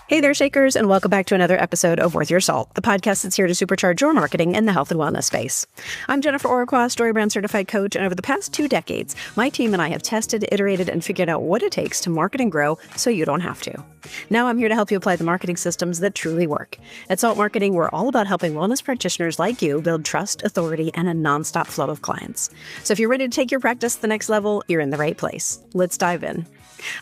Hey there, Shakers, and welcome back to another episode of Worth Your Salt, the podcast that's here to supercharge your marketing in the health and wellness space. I'm Jennifer Oraquah, StoryBrand certified coach, and over the past 2 decades, my team and I have tested, iterated, and figured out what it takes to market and grow so you don't have to. Now I'm here to help you apply the marketing systems that truly work. At Salt Marketing, we're all about helping wellness practitioners like you build trust, authority, and a nonstop flow of clients. So if you're ready to take your practice to the next level, you're in the right place. Let's dive in.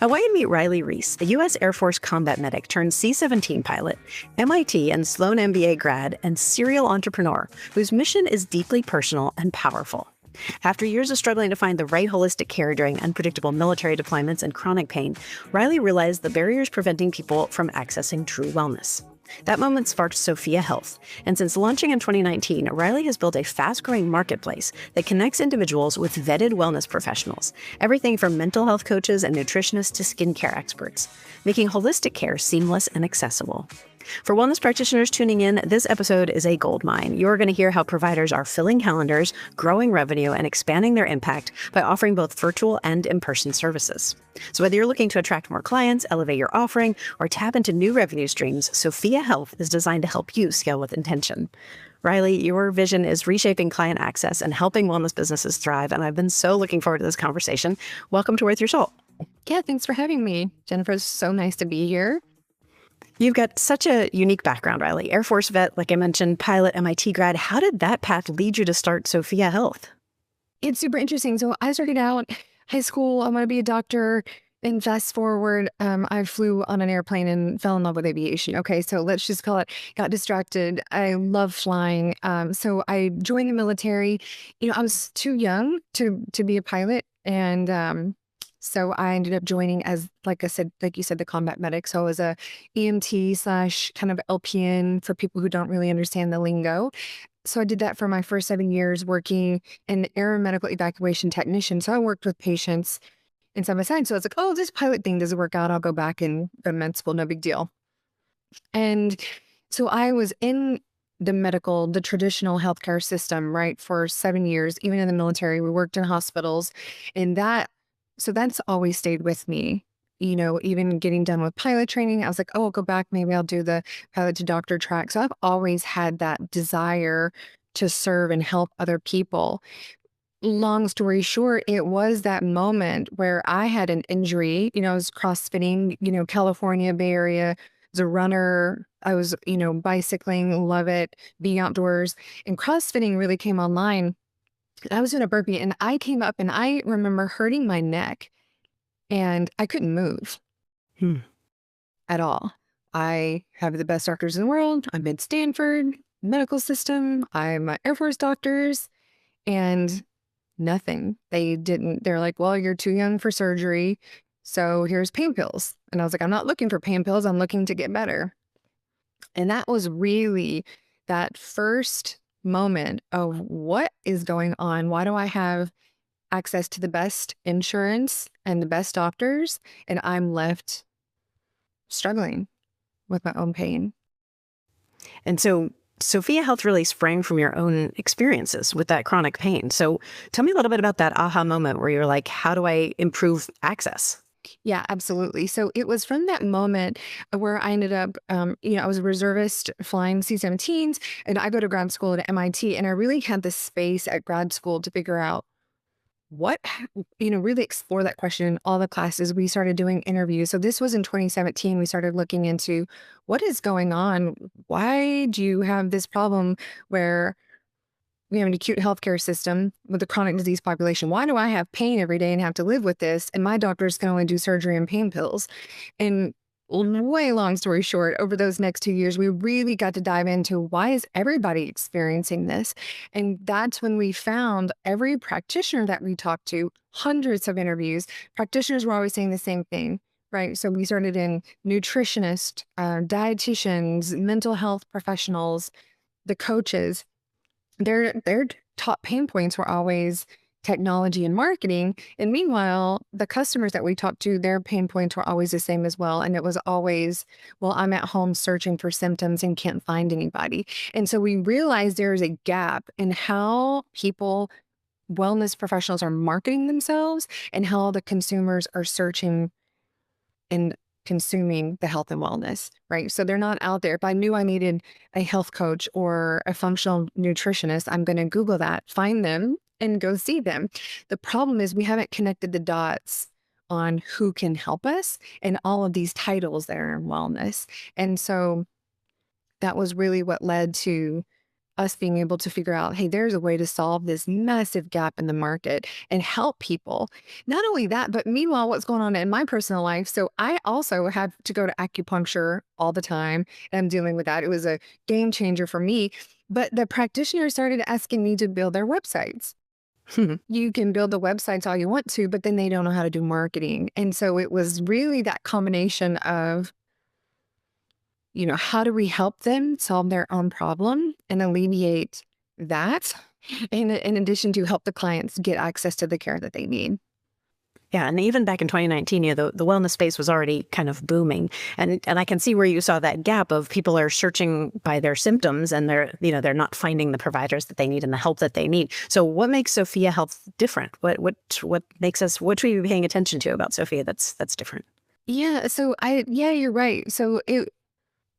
I want you to meet Riley Rees, a U.S. Air Force combat medic turned C-17 pilot, MIT and Sloan MBA grad, and serial entrepreneur whose mission is deeply personal and powerful. After years of struggling to find the right holistic care during unpredictable military deployments and chronic pain, Riley realized the barriers preventing people from accessing true wellness. That moment sparked Sofia Health, and since launching in 2019, Riley has built a fast-growing marketplace that connects individuals with vetted wellness professionals, everything from mental health coaches and nutritionists to skincare experts, making holistic care seamless and accessible. For wellness practitioners tuning in, this episode is a goldmine. You're going to hear how providers are filling calendars, growing revenue, and expanding their impact by offering both virtual and in-person services. So whether you're looking to attract more clients, elevate your offering, or tap into new revenue streams, Sofia Health is designed to help you scale with intention. Riley, your vision is reshaping client access and helping wellness businesses thrive, and I've been so looking forward to this conversation. Welcome to Worth Your Salt. Yeah, thanks for having me. Jennifer, it's so nice to be here. You've got such a unique background, Riley. Air Force vet, like I mentioned, pilot, MIT grad. How did that path lead you to start Sofia Health? It's super interesting. So I started out high school. I want to be a doctor. And fast forward, I flew on an airplane and fell in love with aviation. Okay, so let's just call it, got distracted. I love flying. So I joined the military. I was too young to be a pilot. And so I ended up joining as, like I said, like you said, the combat medic. So I was a EMT / kind of LPN for people who don't really understand the lingo. So I did that for my first 7 years working in air medical evacuation technician. So I worked with patients and side by side. So I was like, oh, this pilot thing doesn't work out. I'll go back and go to med school. No big deal. And so I was in the traditional healthcare system, right, for 7 years. Even in the military, we worked in hospitals, and so that's always stayed with me. Even getting done with pilot training, I was like, oh, I'll go back. Maybe I'll do the pilot to doctor track. So I've always had that desire to serve and help other people. Long story short, it was that moment where I had an injury. I was CrossFitting, California, Bay Area. As a runner, I was, bicycling, love it, being outdoors. And CrossFitting really came online. I was doing a burpee and I came up and I remember hurting my neck and I couldn't move at all. I have the best doctors in the world. I'm in Stanford medical system. I'm Air Force doctors and nothing. They're like, well, you're too young for surgery. So here's pain pills. And I was like, I'm not looking for pain pills. I'm looking to get better. And that was really that first moment of what is going on. Why do I have access to the best insurance and the best doctors, and I'm left struggling with my own pain? And so Sofia Health really sprang from your own experiences with that chronic pain. So tell me a little bit about that aha moment where you're like, how do I improve access? Yeah, absolutely. So it was from that moment where I ended up, I was a reservist flying C-17s, and I go to grad school at MIT, and I really had the space at grad school to figure out really explore that question in all the classes. We started doing interviews. So this was in 2017. We started looking into what is going on. Why do you have this problem where we have an acute healthcare system with a chronic disease population? Why do I have pain every day and have to live with this? And my doctors can only do surgery and pain pills. And way long story short, over those next 2 years, we really got to dive into why is everybody experiencing this? And that's when we found every practitioner that we talked to, hundreds of interviews, practitioners were always saying the same thing, right? So we started in nutritionists, dietitians, mental health professionals, the coaches. Their top pain points were always technology and marketing. And meanwhile, the customers that we talked to, their pain points were always the same as well. And it was always, well, I'm at home searching for symptoms and can't find anybody. And so we realized there is a gap in how people, wellness professionals, are marketing themselves and how the consumers are searching and consuming the health and wellness, right? So they're not out there. If I knew I needed a health coach or a functional nutritionist, I'm going to Google that, find them, and go see them. The problem is we haven't connected the dots on who can help us and all of these titles that are in wellness. And so that was really what led to us being able to figure out, hey, there's a way to solve this massive gap in the market and help people. Not only that, but meanwhile, what's going on in my personal life. So I also had to go to acupuncture all the time, and I'm dealing with that. It was a game changer for me. But the practitioners started asking me to build their websites. You can build the websites all you want to, but then they don't know how to do marketing. And so it was really that combination of, how do we help them solve their own problem and alleviate that, in addition to help the clients get access to the care that they need? Yeah, and even back in 2019, the wellness space was already kind of booming, and I can see where you saw that gap of people are searching by their symptoms, and they're not finding the providers that they need and the help that they need. So, what makes Sofia Health different? What makes us? What should we be paying attention to about Sofia that's different? Yeah, so you're right. So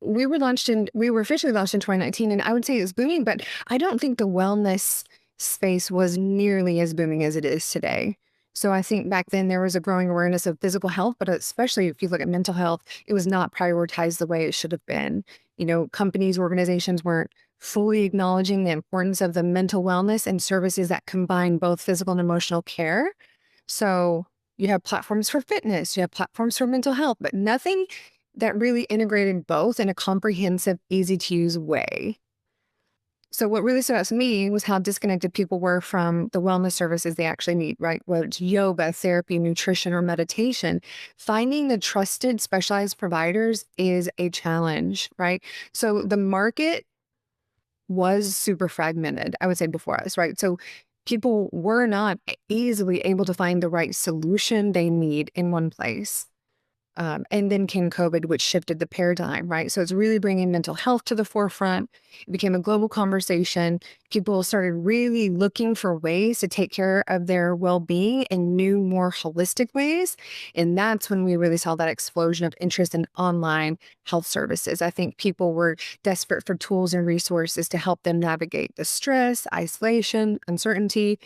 we were officially launched in 2019, and I would say it was booming, but I don't think the wellness space was nearly as booming as it is today. So I think back then there was a growing awareness of physical health, but especially if you look at mental health, it was not prioritized the way it should have been. Companies, organizations weren't fully acknowledging the importance of the mental wellness and services that combine both physical and emotional care. So you have platforms for fitness, you have platforms for mental health, but nothing that really integrated both in a comprehensive, easy-to-use way. So what really stood out to me was how disconnected people were from the wellness services they actually need, right? Whether it's yoga, therapy, nutrition, or meditation, finding the trusted, specialized providers is a challenge, right? So the market was super fragmented, I would say, before us, right? So people were not easily able to find the right solution they need in one place. And then came COVID, which shifted the paradigm, right? So it's really bringing mental health to the forefront. It became a global conversation. People started really looking for ways to take care of their well-being in new, more holistic ways. And that's when we really saw that explosion of interest in online health services. I think people were desperate for tools and resources to help them navigate the stress, isolation, uncertainty.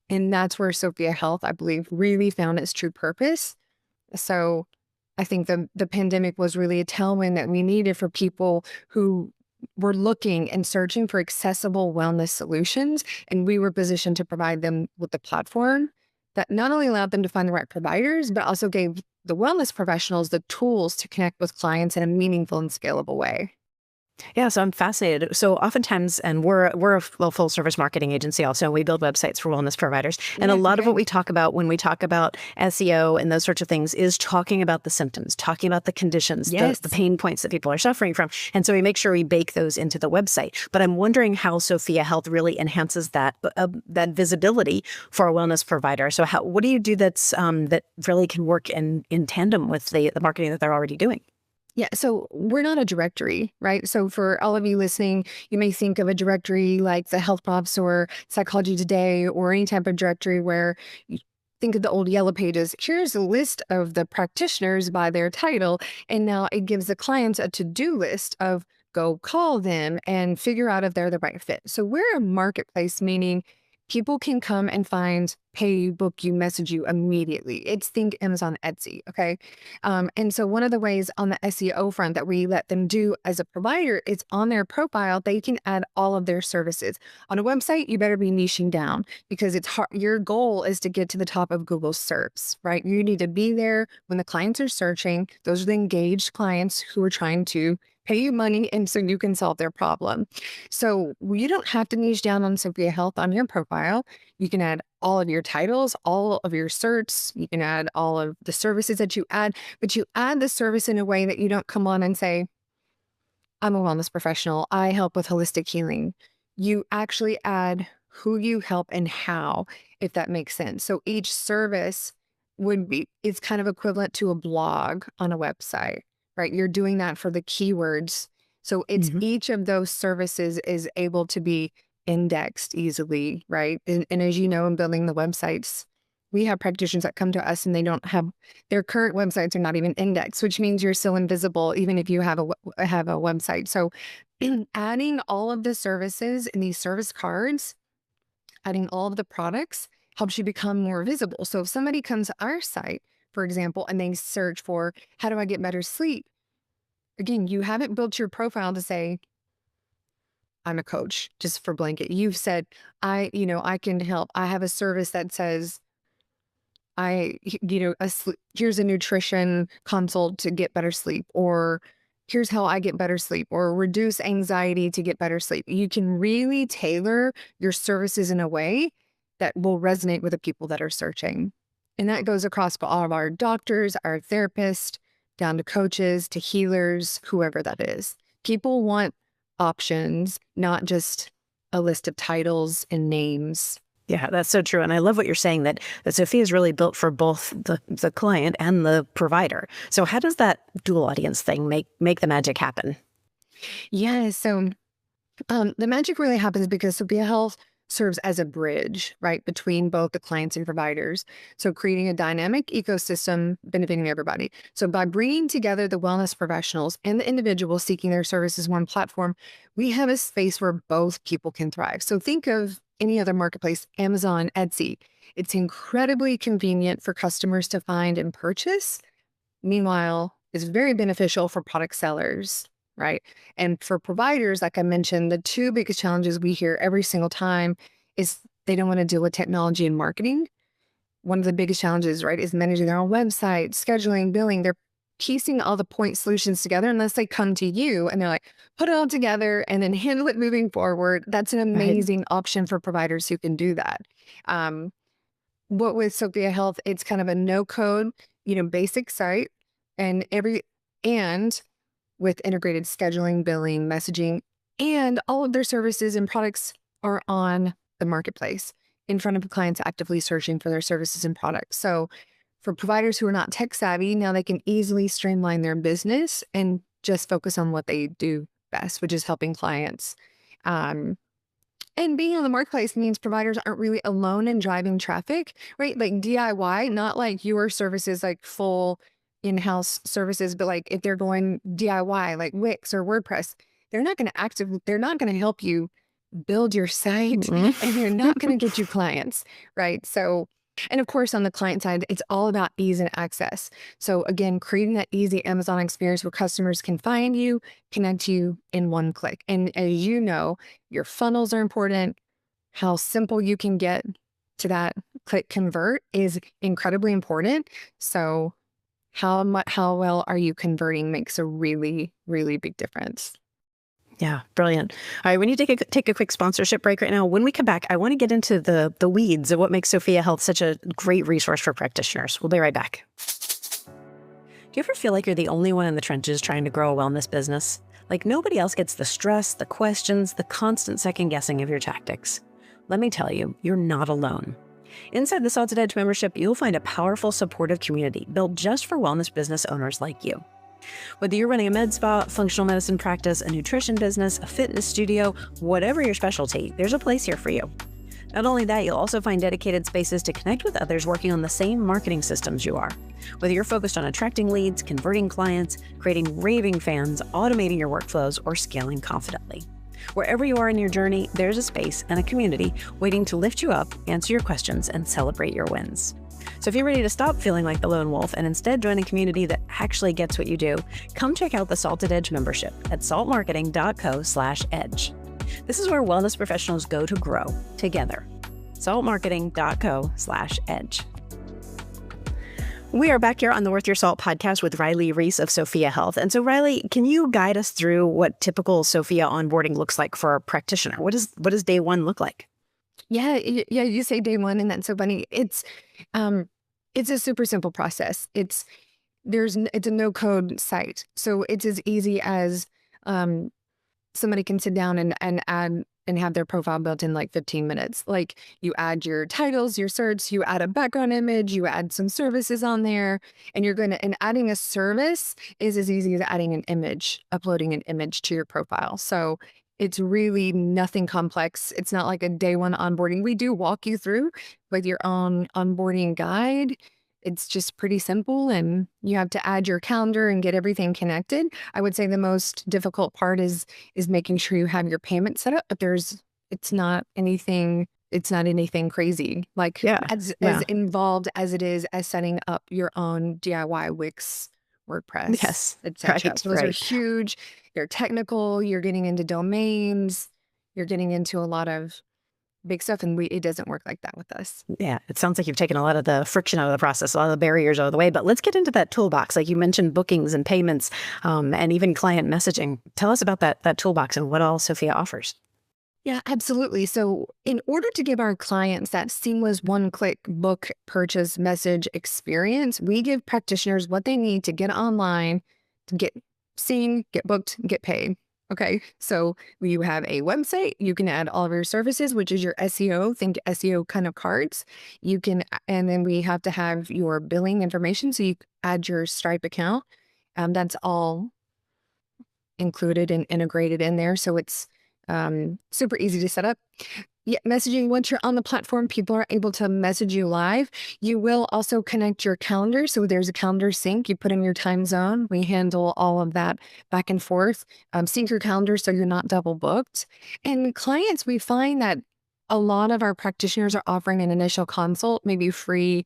And that's where Sofia Health, I believe, really found its true purpose. So I think the pandemic was really a tailwind that we needed for people who were looking and searching for accessible wellness solutions. And we were positioned to provide them with the platform that not only allowed them to find the right providers, but also gave the wellness professionals the tools to connect with clients in a meaningful and scalable way. Yeah, so I'm fascinated. So oftentimes, and we're a full service marketing agency also, and we build websites for wellness providers. And a lot of what we talk about when we talk about SEO and those sorts of things is talking about the symptoms, talking about the conditions, the pain points that people are suffering from. And so we make sure we bake those into the website. But I'm wondering how Sofia Health really enhances that visibility for a wellness provider. So what do you do that really can work in tandem with the marketing that they're already doing? Yeah, so we're not a directory, right? So for all of you listening, you may think of a directory like the Health Profs or Psychology Today or any type of directory where you think of the old yellow pages. Here's a list of the practitioners by their title, and now it gives the clients a to-do list of go call them and figure out if they're the right fit. So we're a marketplace, meaning people can come and find, pay you, book you, message you immediately. It's think Amazon, Etsy, okay? And so one of the ways on the SEO front that we let them do as a provider is on their profile, they can add all of their services. On a website, you better be niching down because it's hard. Your goal is to get to the top of Google SERPs, right? You need to be there when the clients are searching. Those are the engaged clients who are trying to pay you money and so you can solve their problem. So you don't have to niche down on Sofia Health on your profile. You can add all of your titles, all of your certs. You can add all of the services that you add, but you add the service in a way that you don't come on and say, I'm a wellness professional. I help with holistic healing. You actually add who you help and how, if that makes sense. So each service it's kind of equivalent to a blog on a website, right? You're doing that for the keywords. So it's Mhm. each of those services is able to be indexed easily, right? And as you know, in building the websites, we have practitioners that come to us and they don't have their current websites are not even indexed, which means you're still invisible even if you have have a website. So adding all of the services in these service cards, adding all of the products helps you become more visible. So if somebody comes to our site, for example, and they search for how do I get better sleep? Again, you haven't built your profile to say, I'm a coach, just for blanket. You've said, I can help. I have a service that says here's a nutrition consult to get better sleep, or here's how I get better sleep, or reduce anxiety to get better sleep. You can really tailor your services in a way that will resonate with the people that are searching. And that goes across for all of our doctors, our therapists, down to coaches, to healers, whoever that is. People want options, not just a list of titles and names. Yeah, that's so true. And I love what you're saying that Sophia is really built for both the client and the provider. So how does that dual audience thing make the magic happen? Yeah. So the magic really happens because Sofia Health serves as a bridge, right, between both the clients and providers. So creating a dynamic ecosystem benefiting everybody. So by bringing together the wellness professionals and the individuals seeking their services in one platform, we have a space where both people can thrive. So think of any other marketplace, Amazon, Etsy. It's incredibly convenient for customers to find and purchase. Meanwhile, it's very beneficial for product sellers, right? And for providers, like I mentioned, the two biggest challenges we hear every single time is they don't want to deal with technology and marketing. One of the biggest challenges, right, is managing their own website, scheduling, billing. They're piecing all the point solutions together unless they come to you and they're like, put it all together and then handle it moving forward. That's an Right. amazing option for providers who can do that. Um, what with Sofia Health, it's kind of a no code, basic site and and with integrated scheduling, billing, messaging, and all of their services and products are on the marketplace in front of clients actively searching for their services and products. So for providers who are not tech savvy, now they can easily streamline their business and just focus on what they do best, which is helping clients. Um, and being on the marketplace means providers aren't really alone in driving traffic, right? Like DIY, not like your services, like full in-house services, but like if they're going DIY, like Wix or WordPress, they're not going to help you build your site Mhm. and they're not going to get you clients, right? So, and of course, on the client side, it's all about ease and access. So again, creating that easy Amazon experience where customers can find you, connect you in one click. And as you know, your funnels are important. How simple you can get to that click convert is incredibly important. So how well are you converting makes a really, really big difference. Yeah, brilliant. All right, we need to take a quick sponsorship break right now. When we come back, I want to get into the weeds of what makes Sofia Health such a great resource for practitioners. We'll be right back. Do you ever feel like you're the only one in the trenches trying to grow a wellness business? Like nobody else gets the stress, the questions, the constant second guessing of your tactics? Let me tell you, you're not alone. Inside the Salted Edge membership, you'll find a powerful, supportive community built just for wellness business owners like you. Whether you're running a med spa, functional medicine practice, a nutrition business, a fitness studio, whatever your specialty, there's a place here for you. Not only that, you'll also find dedicated spaces to connect with others working on the same marketing systems you are. Whether you're focused on attracting leads, converting clients, creating raving fans, automating your workflows, or scaling confidently. Wherever you are in your journey, there's a space and a community waiting to lift you up, answer your questions, and celebrate your wins. So if you're ready to stop feeling like the lone wolf and instead join a community that actually gets what you do, come check out the Salted Edge membership at saltmarketing.co/edge. This is where wellness professionals go to grow together. saltmarketing.co/edge. We are back here on the Worth Your Salt podcast with Riley Rees of Sofia Health. And so, Riley, can you guide us through what typical Sofia onboarding looks like for a practitioner? What does day one look like? Yeah, you say day one, and that's so funny. It's a super simple process. It's a no code site, so it's as easy as somebody can sit down and add and have their profile built in like 15 minutes. Like you add your titles, your certs, you add a background image, you add some services on there, and and adding a service is as easy as adding an image, uploading an image to your profile. So it's really nothing complex. It's not like a day one onboarding. We do walk you through with your own onboarding guide. It's just pretty simple, and you have to add your calendar and get everything connected. I would say the most difficult part is making sure you have your payment set up, but it's not anything crazy. Like Yeah. as involved as it is as setting up your own DIY Wix, WordPress, Yes. etc. Right. Those are Right. huge. They're technical. You're getting into domains. You're getting into a lot of big stuff, and it doesn't work like that with us. Yeah, it sounds like you've taken a lot of the friction out of the process, a lot of the barriers out of the way. But let's get into that toolbox. Like you mentioned, bookings and payments, and even client messaging. Tell us about that toolbox and what all Sofia offers. Yeah, absolutely. So, in order to give our clients that seamless one-click book, purchase, message experience, we give practitioners what they need to get online, to get seen, get booked, get paid. Okay, so you have a website, you can add all of your services, which is your SEO, think SEO kind of cards. And then we have to have your billing information. So you add your Stripe account. That's all included and integrated in there. So it's super easy to set up. Yeah, messaging, once you're on the platform, people are able to message you live. You will also connect your calendar. So there's a calendar sync. You put in your time zone. We handle all of that back and forth. Sync your calendar so you're not double booked. And clients, we find that a lot of our practitioners are offering an initial consult, maybe free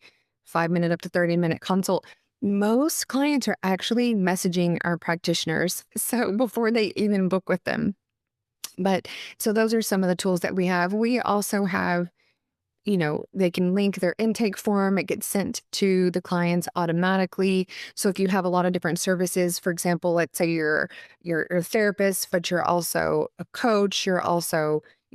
5-minute up to 30-minute consult. Most clients are actually messaging our practitioners so before they even book with them. But so those are some of the tools that we have. We also have, they can link their intake form. It gets sent to the clients automatically. So if you have a lot of different services, for example, let's say you're a therapist, but you're also a coach, you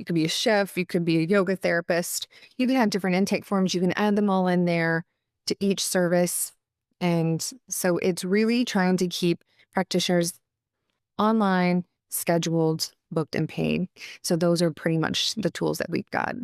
could be a chef, you could be a yoga therapist. You can have different intake forms. You can add them all in there to each service. And so it's really trying to keep practitioners online, scheduled, booked, and paid. So those are pretty much the tools that we've got.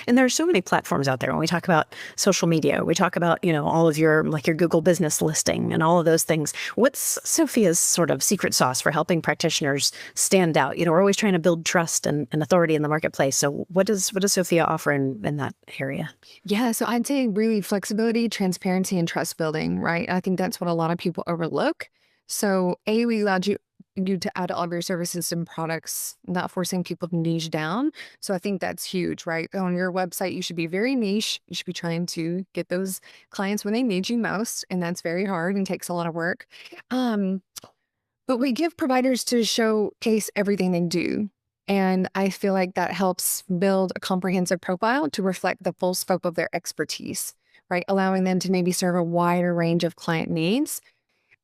And there are so many platforms out there. When we talk about social media, we talk about, all of your Google business listing and all of those things. What's Sofia's sort of secret sauce for helping practitioners stand out? We're always trying to build trust and authority in the marketplace. So what does Sofia offer in that area? Yeah, so I'd say really flexibility, transparency, and trust building, right? I think that's what a lot of people overlook. So we allowed you to add all of your services and products, not forcing people to niche down. So I think that's huge, right? On your website, you should be very niche. You should be trying to get those clients when they need you most. And that's very hard and takes a lot of work. But we give providers to showcase everything they do. And I feel like that helps build a comprehensive profile to reflect the full scope of their expertise, right? Allowing them to maybe serve a wider range of client needs.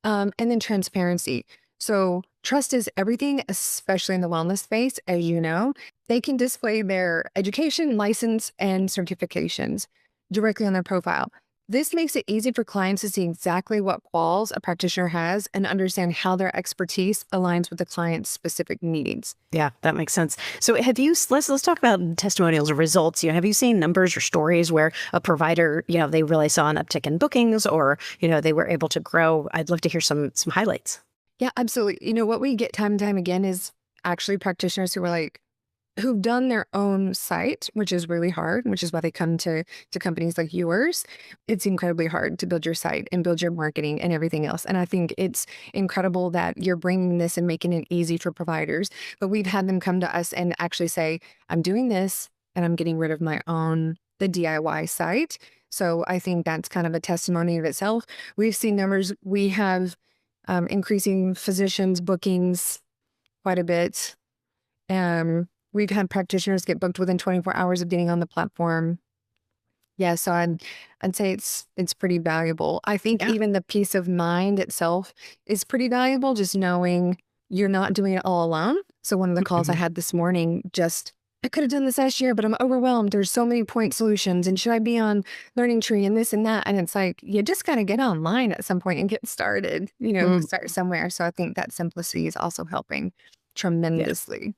And then transparency. So trust is everything, especially in the wellness space. As you know, they can display their education, license, and certifications directly on their profile. This makes it easy for clients to see exactly what quals a practitioner has and understand how their expertise aligns with the client's specific needs. Yeah, that makes sense. So let's talk about testimonials or results. Have you seen numbers or stories where a provider, they really saw an uptick in bookings or, they were able to grow? I'd love to hear some highlights. Yeah, absolutely. What we get time and time again is actually practitioners who've done their own site, which is really hard, which is why they come to companies like yours. It's incredibly hard to build your site and build your marketing and everything else. And I think it's incredible that you're bringing this and making it easy for providers. But we've had them come to us and actually say, I'm doing this and I'm getting rid of the DIY site. So I think that's kind of a testimony of itself. We've seen numbers. We have increasing physicians bookings quite a bit. We've had practitioners get booked within 24 hours of getting on the platform. Yeah, so I'd say it's pretty valuable. I think even the peace of mind itself is pretty valuable, just knowing you're not doing it all alone. So one of the calls I had this morning, I could have done this last year, but I'm overwhelmed. There's so many point solutions. And should I be on Learning Tree and this and that? And it's like, you just got to get online at some point and get started, start somewhere. So I think that simplicity is also helping. tremendously.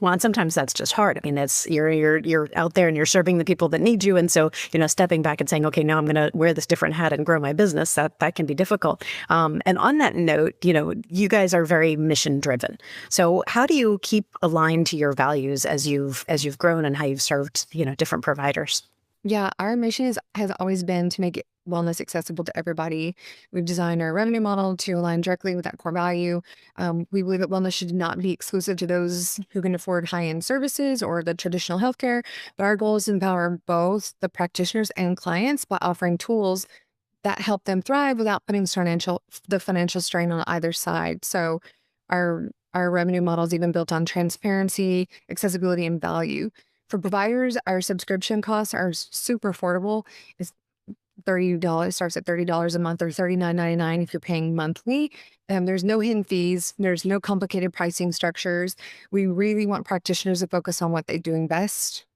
Well, and sometimes that's just hard. I mean, it's you're out there and you're serving the people that need you, and so stepping back and saying, okay, now I'm going to wear this different hat and grow my business. That can be difficult. And on that note, you guys are very mission driven. So how do you keep aligned to your values as you've grown and how you've served different providers? Yeah, our mission has always been to make wellness accessible to everybody. We've designed our revenue model to align directly with that core value. We believe that wellness should not be exclusive to those who can afford high-end services or the traditional healthcare, but our goal is to empower both the practitioners and clients by offering tools that help them thrive without putting the financial strain on either side. So our revenue model is even built on transparency, accessibility, and value. For providers, our subscription costs are super affordable. It's $30, starts at $30 a month, or $39.99 if you're paying monthly. There's no hidden fees. There's no complicated pricing structures. We really want practitioners to focus on what they're doing best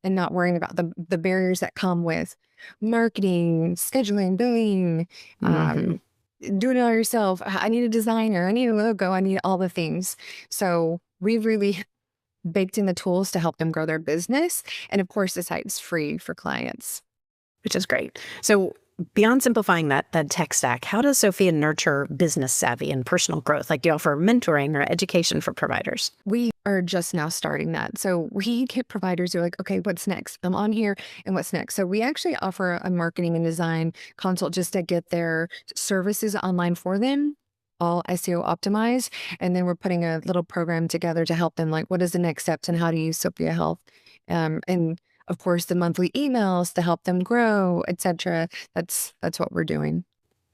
and not worrying about the barriers that come with marketing, scheduling, billing, doing it all yourself. I need a designer. I need a logo. I need all the things. So we've really baked in the tools to help them grow their business. And of course, the site's free for clients. Which is great. So beyond simplifying that tech stack, how does Sofia nurture business savvy and personal growth? Like, do you offer mentoring or education for providers? We are just now starting that. So we get providers who are like, okay, what's next? I'm on here and what's next? So we actually offer a marketing and design consult just to get their services online for them, all SEO optimized. And then we're putting a little program together to help them, like, what is the next steps and how to use Sofia Health? And of course, the monthly emails to help them grow, etc. That's what we're doing.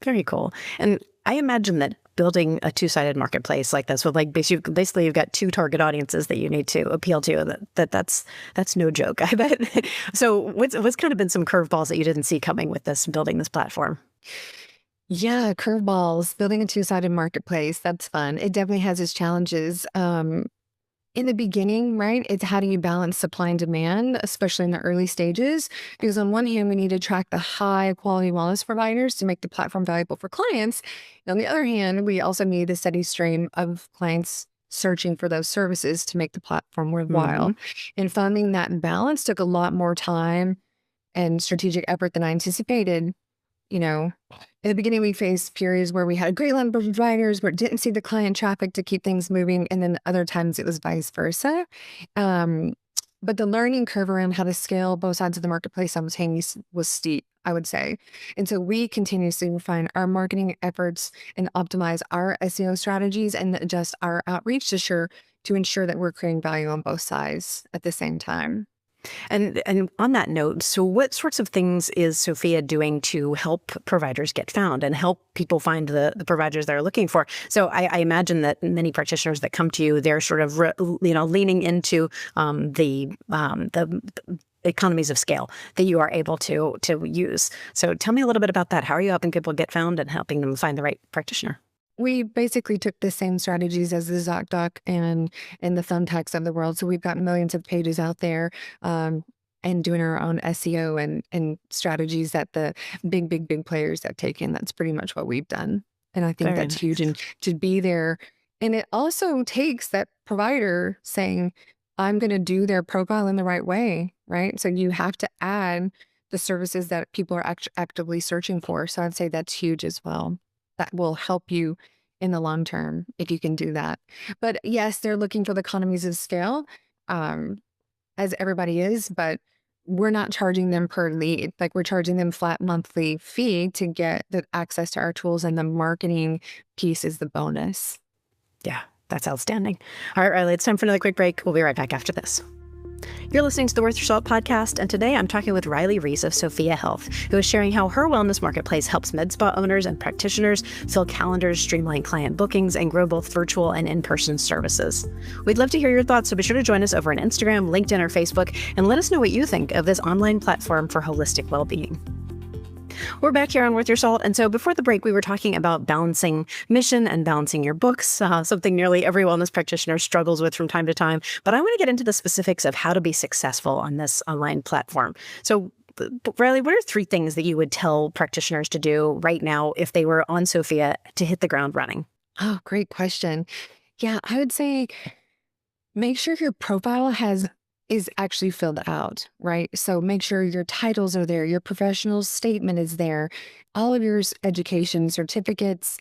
Very cool. And I imagine that building a two-sided marketplace like this with basically you've got two target audiences that you need to appeal to. That's no joke, I bet. So what's kind of been some curveballs that you didn't see coming with building this platform? Yeah, curveballs, building a two-sided marketplace. That's fun. It definitely has its challenges. In the beginning, right, it's how do you balance supply and demand, especially in the early stages? Because on one hand, we need to track the high quality wellness providers to make the platform valuable for clients. And on the other hand, we also need a steady stream of clients searching for those services to make the platform worthwhile. And finding that balance took a lot more time and strategic effort than I anticipated. In the beginning, we faced periods where we had a great line of providers, but didn't see the client traffic to keep things moving. And then other times it was vice versa. But the learning curve around how to scale both sides of the marketplace simultaneously was steep, I would say. And so we continuously refine our marketing efforts and optimize our SEO strategies and adjust our outreach to ensure that we're creating value on both sides at the same time. And on that note, so what sorts of things is Sofia doing to help providers get found and help people find the providers they're looking for? So I imagine that many practitioners that come to you, they're sort of leaning into the economies of scale that you are able to use. So tell me a little bit about that. How are you helping people get found and helping them find the right practitioner? We basically took the same strategies as the ZocDoc and the Thumbtacks of the world. So we've got millions of pages out there and doing our own SEO and strategies that the big players have taken. That's pretty much what we've done. And I think that's huge. And to be there. And it also takes that provider saying, I'm going to do their profile in the right way, right? So you have to add the services that people are actively searching for. So I'd say that's huge as well. That will help you in the long term if you can do that. But yes, they're looking for the economies of scale, as everybody is, but we're not charging them per lead. Like, we're charging them flat monthly fee to get the access to our tools, and the marketing piece is the bonus. Yeah, that's outstanding. All right, Riley, it's time for another quick break. We'll be right back after this. You're listening to the Worth Your Salt podcast, and today I'm talking with Riley Rees of Sofia Health, who is sharing how her wellness marketplace helps med spa owners and practitioners fill calendars, streamline client bookings, and grow both virtual and in-person services. We'd love to hear your thoughts, so be sure to join us over on Instagram, LinkedIn, or Facebook, and let us know what you think of this online platform for holistic well-being. We're back here on Worth Your Salt. And so before the break, we were talking about balancing mission and balancing your books, something nearly every wellness practitioner struggles with from time to time. But I want to get into the specifics of how to be successful on this online platform. So Riley, what are 3 things that you would tell practitioners to do right now if they were on Sofia to hit the ground running? Oh, great question. Yeah, I would say make sure your profile is actually filled out, right? So make sure your titles are there, your professional statement is there, all of your education certificates,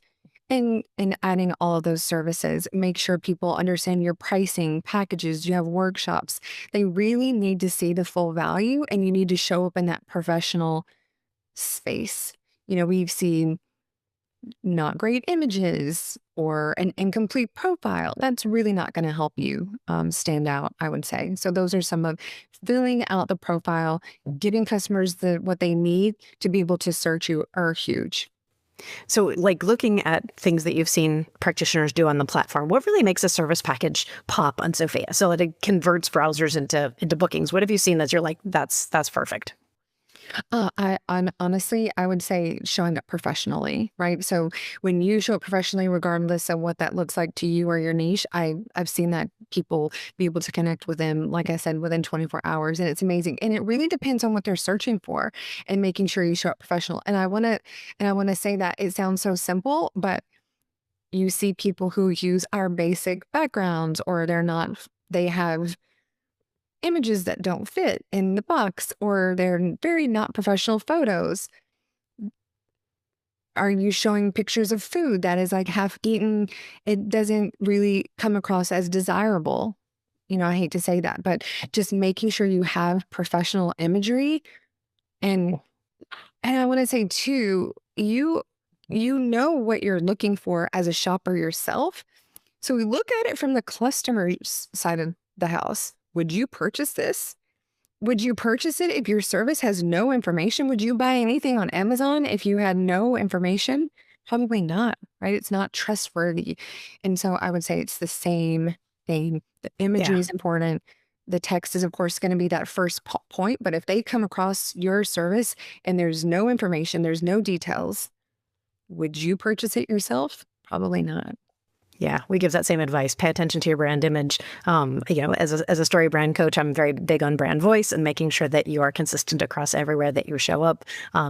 and adding all of those services. Make sure people understand your pricing, packages, you have workshops. They really need to see the full value, and you need to show up in that professional space. We've seen not great images or an incomplete profile. That's really not going to help you stand out, I would say. So those are some of filling out the profile, giving customers what they need to be able to search you are huge. So like looking at things that you've seen practitioners do on the platform, what really makes a service package pop on Sofia so that it converts browsers into bookings? What have you seen that you're like, that's perfect? Honestly, I would say showing up professionally, right? So when you show up professionally, regardless of what that looks like to you or your niche, I've seen that people be able to connect with them, like I said, within 24 hours, and it's amazing. And it really depends on what they're searching for, and making sure you show up professional. And I want to say that it sounds so simple, but you see people who use our basic backgrounds, or they have images that don't fit in the box, or they're very not professional photos. Are you showing pictures of food that is like half eaten? It doesn't really come across as desirable. I hate to say that, but just making sure you have professional imagery. And I want to say too, you know what you're looking for as a shopper yourself. So we look at it from the customer's side of the house. Would you purchase this? Would you purchase it if your service has no information? Would you buy anything on Amazon if you had no information? Probably not, right? It's not trustworthy. And so I would say it's the same thing. The imagery is important. The text is, of course, going to be that first point. But if they come across your service and there's no information, there's no details, would you purchase it yourself? Probably not. Yeah, we give that same advice. Pay attention to your brand image. As a story brand coach, I'm very big on brand voice and making sure that you are consistent across everywhere that you show up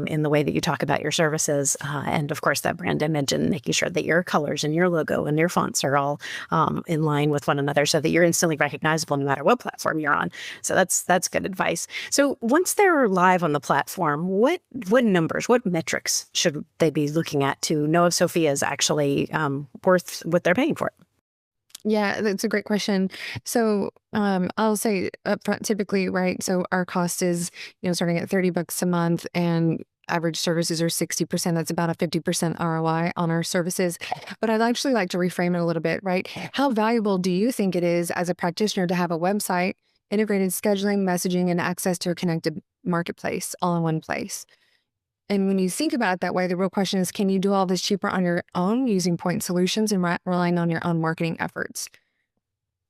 in the way that you talk about your services. And of course, that brand image, and making sure that your colors and your logo and your fonts are all in line with one another so that you're instantly recognizable no matter what platform you're on. So that's good advice. So once they're live on the platform, what numbers, what metrics should they be looking at to know if Sofia is actually worth what they're paying for it? Yeah, that's a great question. So I'll say upfront, typically, right? So our cost is, starting at $30 a month, and average services are 60%. That's about a 50% ROI on our services. But I'd actually like to reframe it a little bit, right? How valuable do you think it is as a practitioner to have a website, integrated scheduling, messaging, and access to a connected marketplace all in one place? And when you think about it that way, the real question is, can you do all this cheaper on your own using point solutions and relying on your own marketing efforts,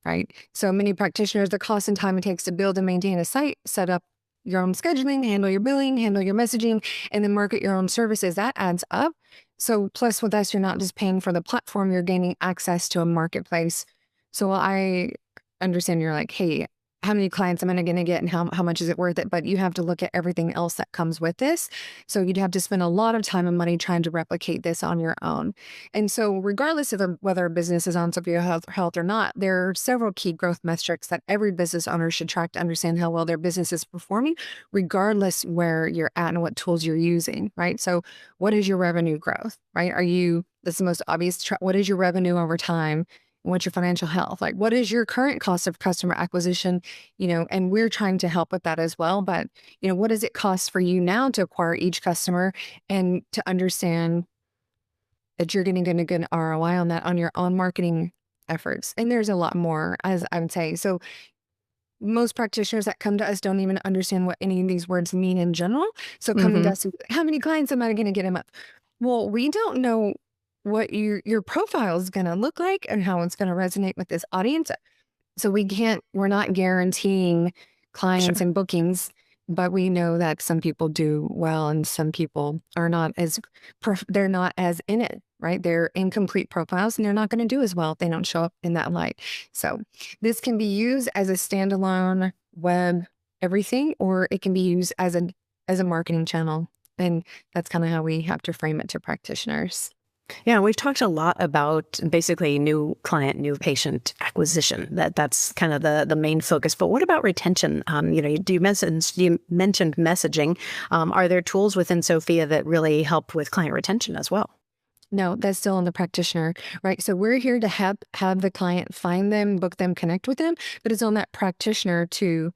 right? So many practitioners, the cost and time it takes to build and maintain a site, set up your own scheduling, handle your billing, handle your messaging, and then market your own services, that adds up. So plus with us, you're not just paying for the platform, you're gaining access to a marketplace. So I understand you're like, hey, how many clients am I going to get, and how much is it worth it? But you have to look at everything else that comes with this. So you'd have to spend a lot of time and money trying to replicate this on your own. And so regardless of whether a business is on Sofia Health or not, there are several key growth metrics that every business owner should track to understand how well their business is performing, regardless where you're at and what tools you're using, right? So what is your revenue growth, right? That's the most obvious, what is your revenue over time? What's your financial health? Like, what is your current cost of customer acquisition? And we're trying to help with that as well. But, what does it cost for you now to acquire each customer, and to understand that you're getting a good ROI on that, on your own marketing efforts? And there's a lot more, as I would say. So most practitioners that come to us don't even understand what any of these words mean in general. So coming to us, how many clients am I going to get a month? Well, we don't know what your profile is going to look like and how it's going to resonate with this audience. So we're not guaranteeing clients and bookings, but we know that some people do well and some people are not they're not as in it, right? They're incomplete profiles and they're not going to do as well if they don't show up in that light. So this can be used as a standalone web everything, or it can be used as a marketing channel. And that's kind of how we have to frame it to practitioners. Yeah, we've talked a lot about basically new client, new patient acquisition. That's kind of the main focus. But what about retention? You mentioned messaging. Are there tools within Sofia that really help with client retention as well? No, that's still on the practitioner, right? So we're here to have the client find them, book them, connect with them, but it's on that practitioner to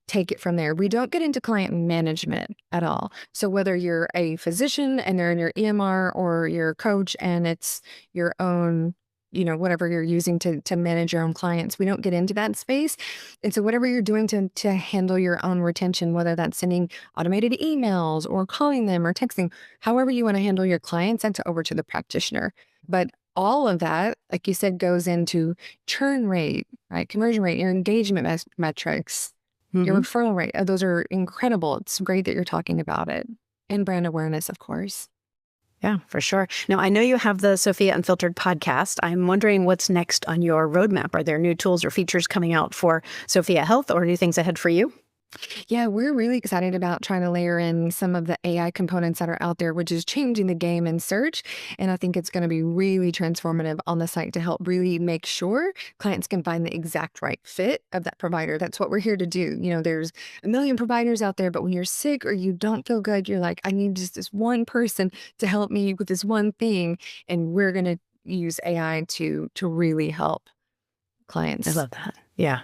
take it from there. We don't get into client management at all. So whether you're a physician and they're in your EMR, or you're a coach and it's your own, whatever you're using to manage your own clients, we don't get into that space. And so whatever you're doing to handle your own retention, whether that's sending automated emails or calling them or texting, however you want to handle your clients, that's over to the practitioner. But all of that, like you said, goes into churn rate, right? Conversion rate, your engagement metrics, your referral rate. Those are incredible. It's great that you're talking about it. And brand awareness, of course. Yeah, for sure. Now, I know you have the Sofia Unfiltered podcast. I'm wondering what's next on your roadmap. Are there new tools or features coming out for Sofia Health, or new things ahead for you? Yeah, we're really excited about trying to layer in some of the AI components that are out there, which is changing the game in search. And I think it's going to be really transformative on the site to help really make sure clients can find the exact right fit of that provider. That's what we're here to do. There's a million providers out there, but when you're sick or you don't feel good, you're like, I need just this one person to help me with this one thing. And we're going to use AI to really help clients. I love that. Yeah.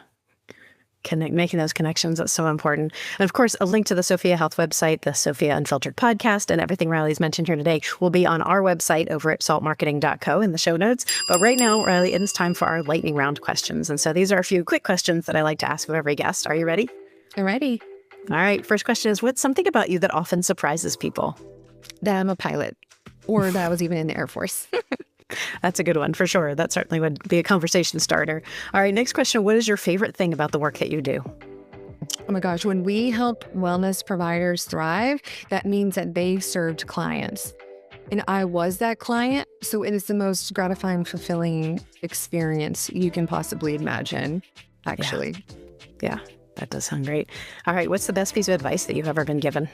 Making those connections, that's so important. And of course, a link to the Sofia Health website, the Sofia Unfiltered podcast, and everything Riley's mentioned here today will be on our website over at saltmarketing.co in the show notes. But right now, Riley, it is time for our lightning round questions. And so these are a few quick questions that I like to ask of every guest. Are you ready? I'm ready. All right. First question is, what's something about you that often surprises people? That I'm a pilot, or that I was even in the Air Force. That's a good one for sure. That certainly would be a conversation starter. All right, next question. What is your favorite thing about the work that you do? Oh my gosh, when we help wellness providers thrive, that means that they've served clients. And I was that client. So it is the most gratifying, fulfilling experience you can possibly imagine, actually. Yeah, that does sound great. All right, what's the best piece of advice that you've ever been given?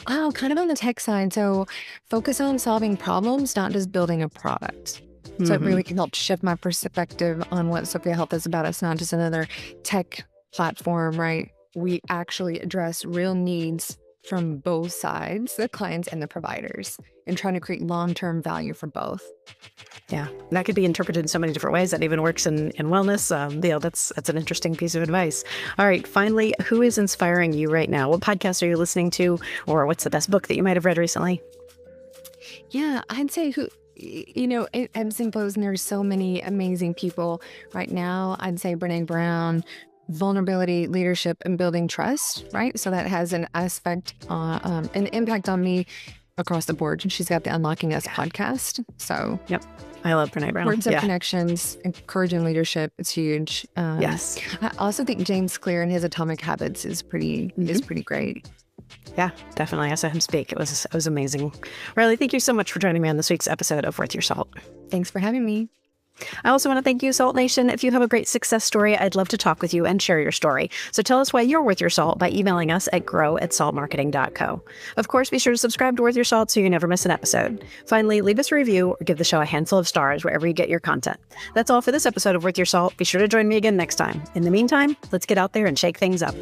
Oh, kind of on the tech side. So focus on solving problems, not just building a product. So it really can help shift my perspective on what Sofia Health is about. It's not just another tech platform, right? We actually address real needs from both sides, the clients and the providers, and trying to create long-term value for both. Yeah, that could be interpreted in so many different ways. That even works in wellness. That's an interesting piece of advice. All right, finally, who is inspiring you right now? What podcast are you listening to, or what's the best book that you might have read recently? Yeah, I'd say it ebbs and flows, and there's so many amazing people right now. I'd say Brene Brown, vulnerability, leadership, and building trust, right? So that has an aspect, an impact on me across the board. And she's got the Unlocking Us podcast. So yep. I love Brene Brown. Words of connections, encouraging leadership. It's huge. Yes. I also think James Clear and his Atomic Habits is pretty great. Yeah, definitely. I saw him speak. It was amazing. Riley, thank you so much for joining me on this week's episode of Worth Your Salt. Thanks for having me. I also want to thank you, Salt Nation. If you have a great success story, I'd love to talk with you and share your story. So tell us why you're worth your salt by emailing us at grow@saltmarketing.co. Of course, be sure to subscribe to Worth Your Salt so you never miss an episode. Finally, leave us a review or give the show a handful of stars wherever you get your content. That's all for this episode of Worth Your Salt. Be sure to join me again next time. In the meantime, let's get out there and shake things up.